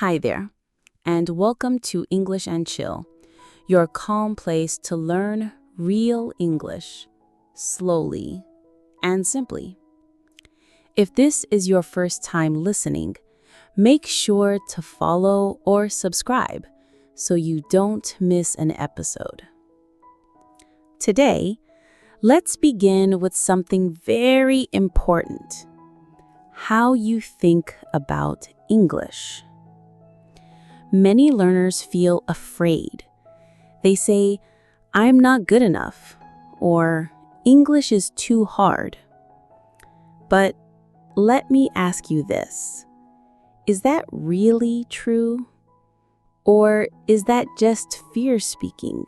Hi there, and welcome to English and Chill, your calm place to learn real English, slowly and simply. If this is your first time listening, make sure to follow or subscribe so you don't miss an episode. Today, let's begin with something very important: how you think about English. Many learners feel afraid. They say, "I'm not good enough," or "English is too hard." But let me ask you this: is that really true? Or is that just fear speaking?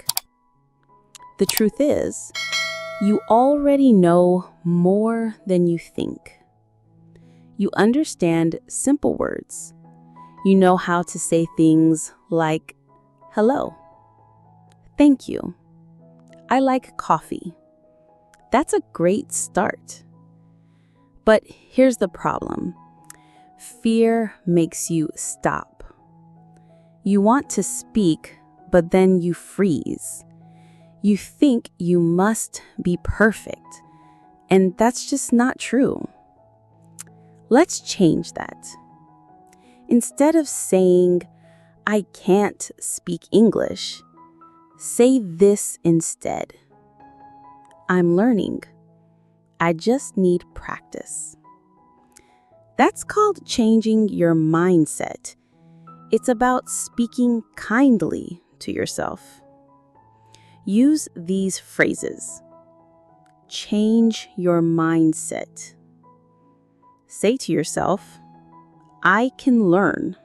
The truth is, you already know more than you think. You understand simple words. You know how to say things like, "Hello," "Thank you," "I like coffee." That's a great start. But here's the problem. Fear makes you stop. You want to speak, but then you freeze. You think you must be perfect, and that's just not true. Let's change that. Instead of saying, "I can't speak English," say this instead: "I'm learning. I just need practice." That's called changing your mindset. It's about speaking kindly to yourself. Use these phrases. Change your mindset. Say to yourself, "I can learn."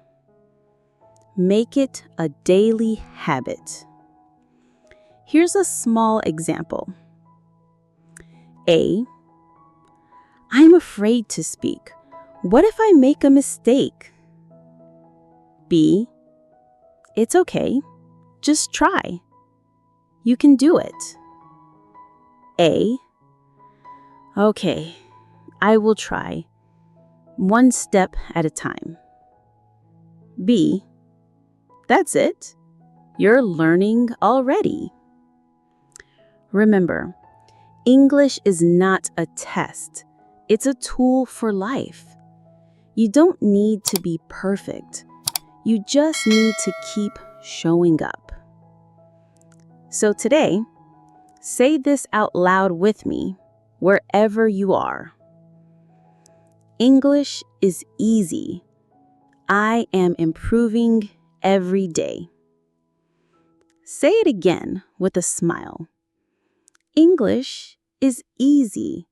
Make it a daily habit. Here's a small example. A: "I'm afraid to speak. What if I make a mistake?" B: "It's okay. Just try. You can do it." A: "Okay, I will try. One step at a time." B: "That's it. You're learning already." Remember, English is not a test. It's a tool for life. You don't need to be perfect. You just need to keep showing up. So today, say this out loud with me, wherever you are. English is easy. I am improving every day. Say it again with a smile. English is easy.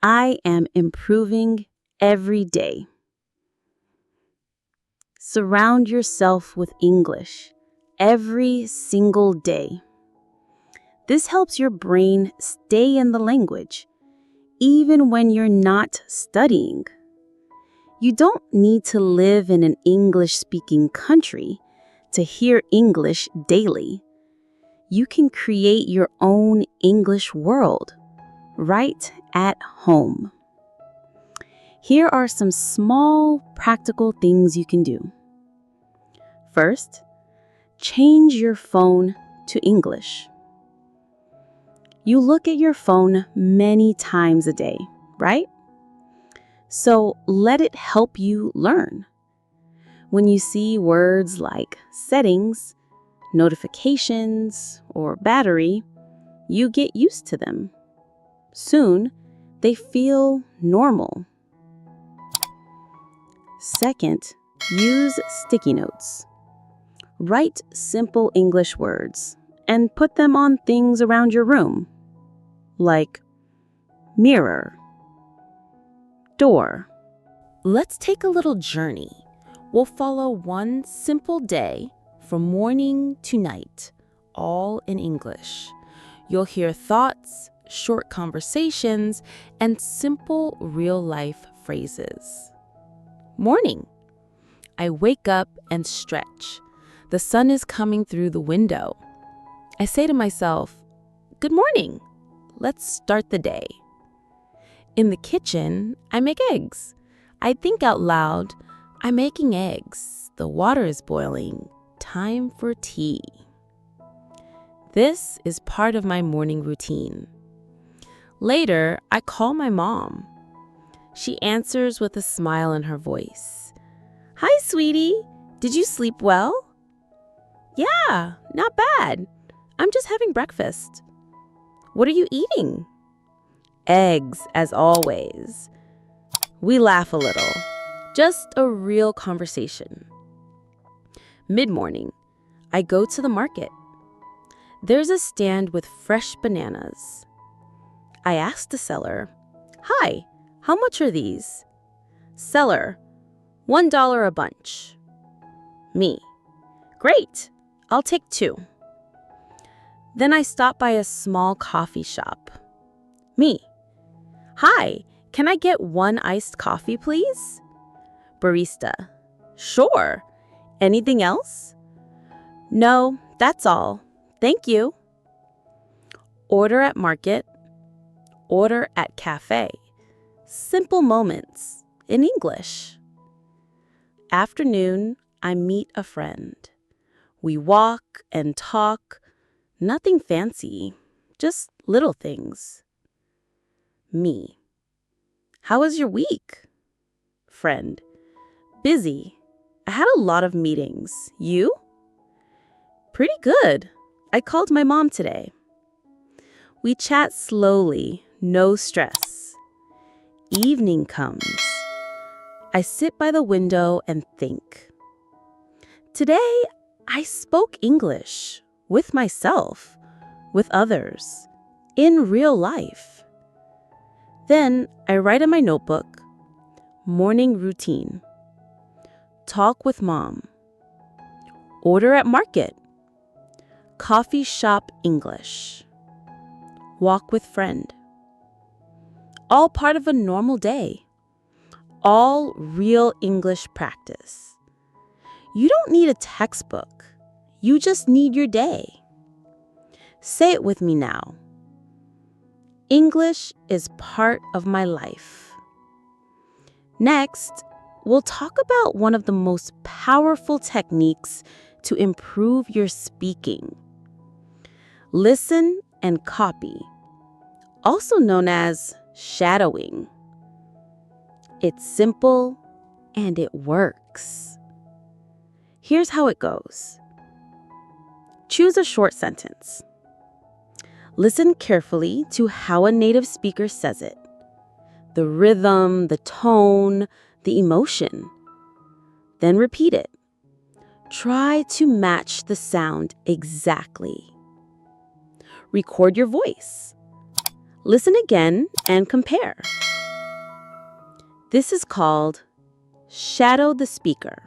I am improving every day. Surround yourself with English every single day. This helps your brain stay in the language, even when you're not studying. You don't need to live in an English-speaking country to hear English daily. You can create your own English world right at home. Here are some small, practical things you can do. First, change your phone to English. You look at your phone many times a day, right? So let it help you learn. When you see words like settings, notifications, or battery, you get used to them. Soon, they feel normal. Second, use sticky notes. Write simple English words and put them on things around your room, like mirror, door. Let's take a little journey. We'll follow one simple day from morning to night, all in English. You'll hear thoughts, short conversations, and simple real-life phrases. Morning. I wake up and stretch. The sun is coming through the window. I say to myself, "Good morning. Let's start the day." In the kitchen, I make eggs. I think out loud, "I'm making eggs. The water is boiling. Time for tea. This is part of my morning routine. Later, I call my mom. She answers with a smile in her voice. Hi, sweetie. Did you sleep well? Yeah, not bad. I'm just having breakfast. What are you eating? Eggs, as always. We laugh a little. Just a real conversation. Mid-morning, I go to the market. There's a stand with fresh bananas. I ask the seller, "Hi, how much are these?" Seller, $1 a bunch. Me, great, I'll take 2. Then I stop by a small coffee shop. Me, hi, can I get 1 iced coffee, please? Barista, sure. Anything else? No, that's all. Thank you. Order at market. Order at cafe. Simple moments in English. Afternoon, I meet a friend. We walk and talk. Nothing fancy, just little things. Me. How was your week? Friend. Busy. I had a lot of meetings. You? Pretty good. I called my mom today. We chat slowly, no stress. Evening comes. I sit by the window and think. Today, I spoke English with myself, with others, in real life. Then I write in my notebook, morning routine. Talk with mom. Order at market. Coffee shop English. Walk with friend. All part of a normal day. All real English practice. You don't need a textbook. You just need your day. Say it with me now. English is part of my life. Next, we'll talk about one of the most powerful techniques to improve your speaking. Listen and copy, also known as shadowing. It's simple and it works. Here's how it goes. Choose a short sentence. Listen carefully to how a native speaker says it. The rhythm, the tone, the emotion. Then repeat it. Try to match the sound exactly. Record your voice. Listen again and compare. This is called shadow the speaker.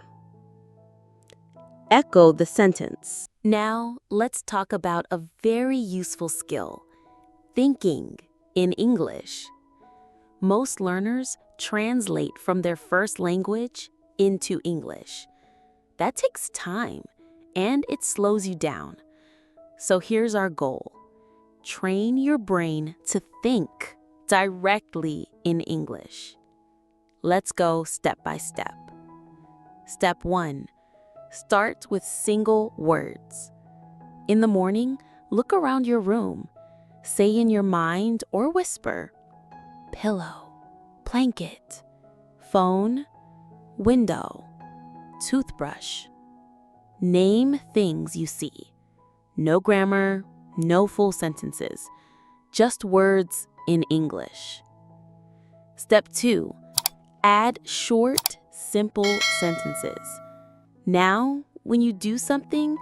Echo the sentence. Now, let's talk about a very useful skill, thinking in English. Most learners translate from their first language into English. That takes time, and it slows you down. So here's our goal. Train your brain to think directly in English. Let's go step by step. Step 1. Start with single words. In the morning, look around your room. Say in your mind or whisper, pillow, blanket, phone, window, toothbrush. Name things you see. No grammar, no full sentences, just words in English. Step 2. Add short, simple sentences. Now, when you do something,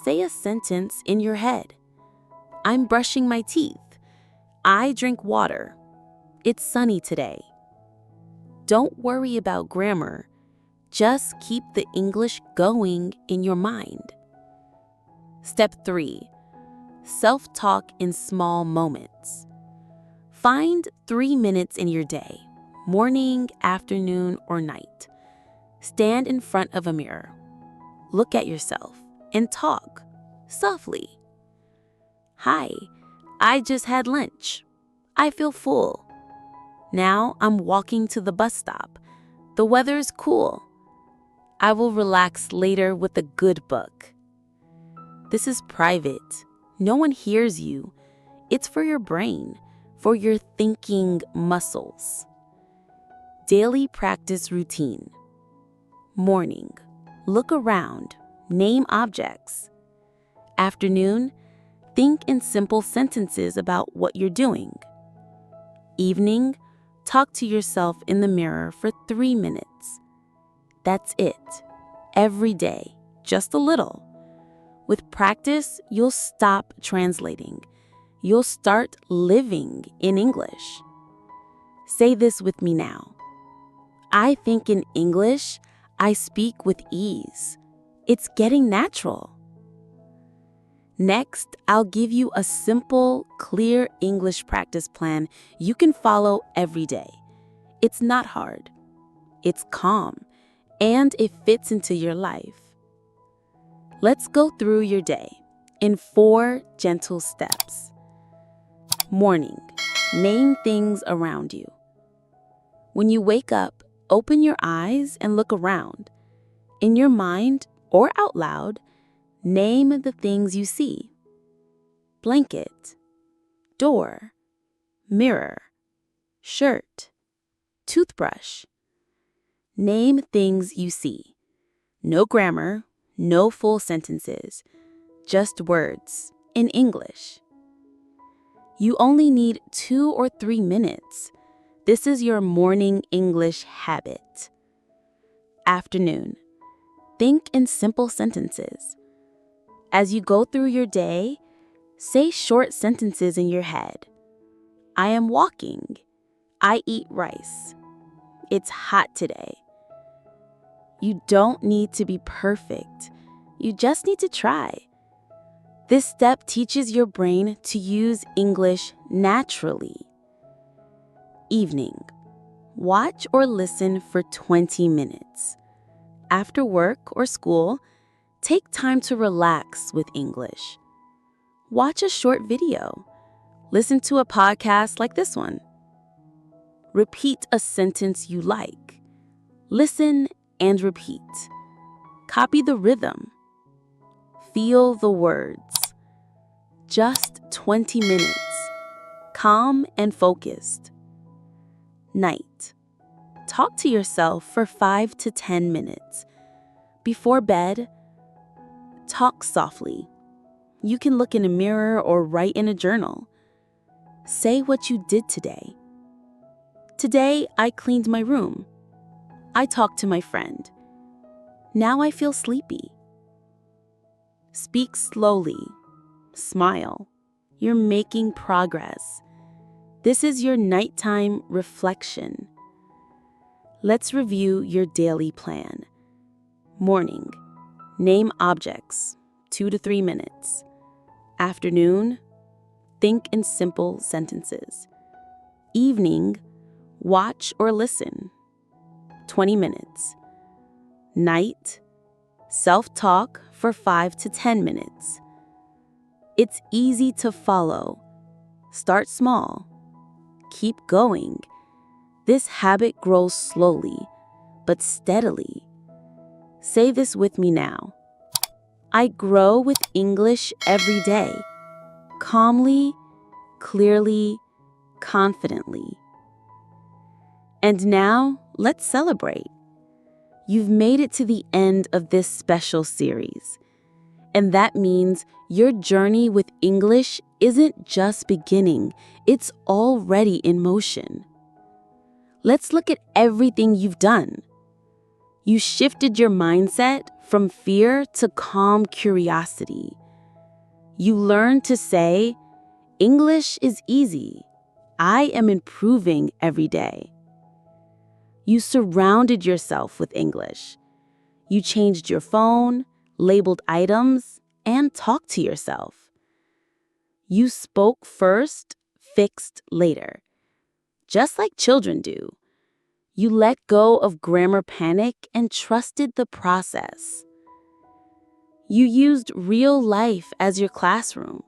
say a sentence in your head. I'm brushing my teeth. I drink water. It's sunny today. Don't worry about grammar. Just keep the English going in your mind. Step 3. Self-talk in small moments. Find 3 minutes in your day, morning, afternoon, or night. Stand in front of a mirror. Look at yourself and talk softly. Hi, I just had lunch. I feel full. Now I'm walking to the bus stop. The weather is cool. I will relax later with a good book. This is private. No one hears you. It's for your brain, for your thinking muscles. Daily practice routine. Morning. Look around. Name objects. Afternoon. Think in simple sentences about what you're doing. Evening. Talk to yourself in the mirror for 3 minutes. That's it. Every day. Just a little. With practice, you'll stop translating. You'll start living in English. Say this with me now. I think in English, I speak with ease. It's getting natural. Next, I'll give you a simple, clear English practice plan you can follow every day. It's not hard. It's calm, and it fits into your life. Let's go through your day in 4 gentle steps. Morning. Name things around you. When you wake up, open your eyes and look around. In your mind or out loud, name the things you see. Blanket, door, mirror, shirt, toothbrush. Name things you see. No grammar, no full sentences, just words in English. You only need 2 or 3 minutes. This is your morning English habit. Afternoon. Think in simple sentences. As you go through your day, say short sentences in your head. I am walking. I eat rice. It's hot today. You don't need to be perfect. You just need to try. This step teaches your brain to use English naturally. Evening. Watch or listen for 20 minutes. After work or school, take time to relax with English. Watch a short video. Listen to a podcast like this one. Repeat a sentence you like. Listen and repeat. Copy the rhythm. Feel the words. Just 20 minutes. Calm and focused. Night. Talk to yourself for 5 to 10 minutes. Before bed, talk softly. You can look in a mirror or write in a journal. Say what you did today. Today, I cleaned my room. I talked to my friend. Now I feel sleepy. Speak slowly. Smile. You're making progress. This is your nighttime reflection. Let's review your daily plan. Morning. Name objects, 2 to 3 minutes. Afternoon. Think in simple sentences. Evening. Watch or listen, 20 minutes. Night. Self-talk for 5 to 10 minutes. It's easy to follow. Start small. Keep going. This habit grows slowly, but steadily. Say this with me now. I grow with English every day. Calmly, clearly, confidently. And now, let's celebrate. You've made it to the end of this special series. And that means your journey with English isn't just beginning, it's already in motion. Let's look at everything you've done. You shifted your mindset from fear to calm curiosity. You learned to say, English is easy. I am improving every day. You surrounded yourself with English. You changed your phone, labeled items, and talked to yourself. You spoke first, fixed later. Just like children do. You let go of grammar panic and trusted the process. You used real life as your classroom.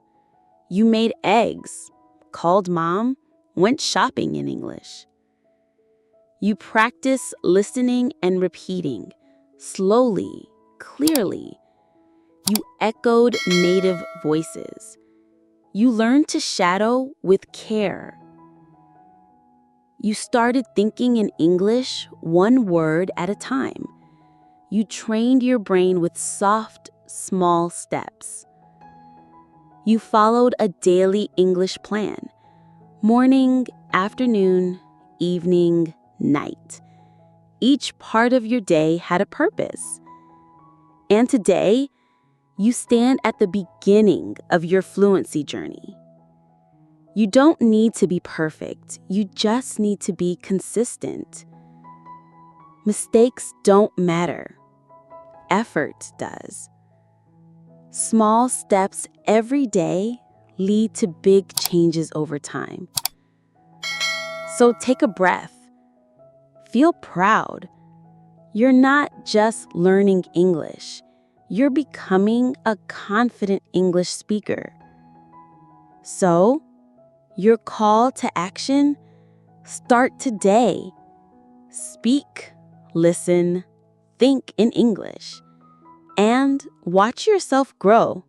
You made eggs, called mom, went shopping in English. You practice listening and repeating, slowly, clearly. You echoed native voices. You learned to shadow with care. You started thinking in English one word at a time. You trained your brain with soft, small steps. You followed a daily English plan: morning, afternoon, evening, night. Each part of your day had a purpose. And today, you stand at the beginning of your fluency journey. You don't need to be perfect. You just need to be consistent. Mistakes don't matter. Effort does. Small steps every day lead to big changes over time. So take a breath. Feel proud. You're not just learning English. You're becoming a confident English speaker. So, your call to action? Start today. Speak, listen, think in English, and watch yourself grow.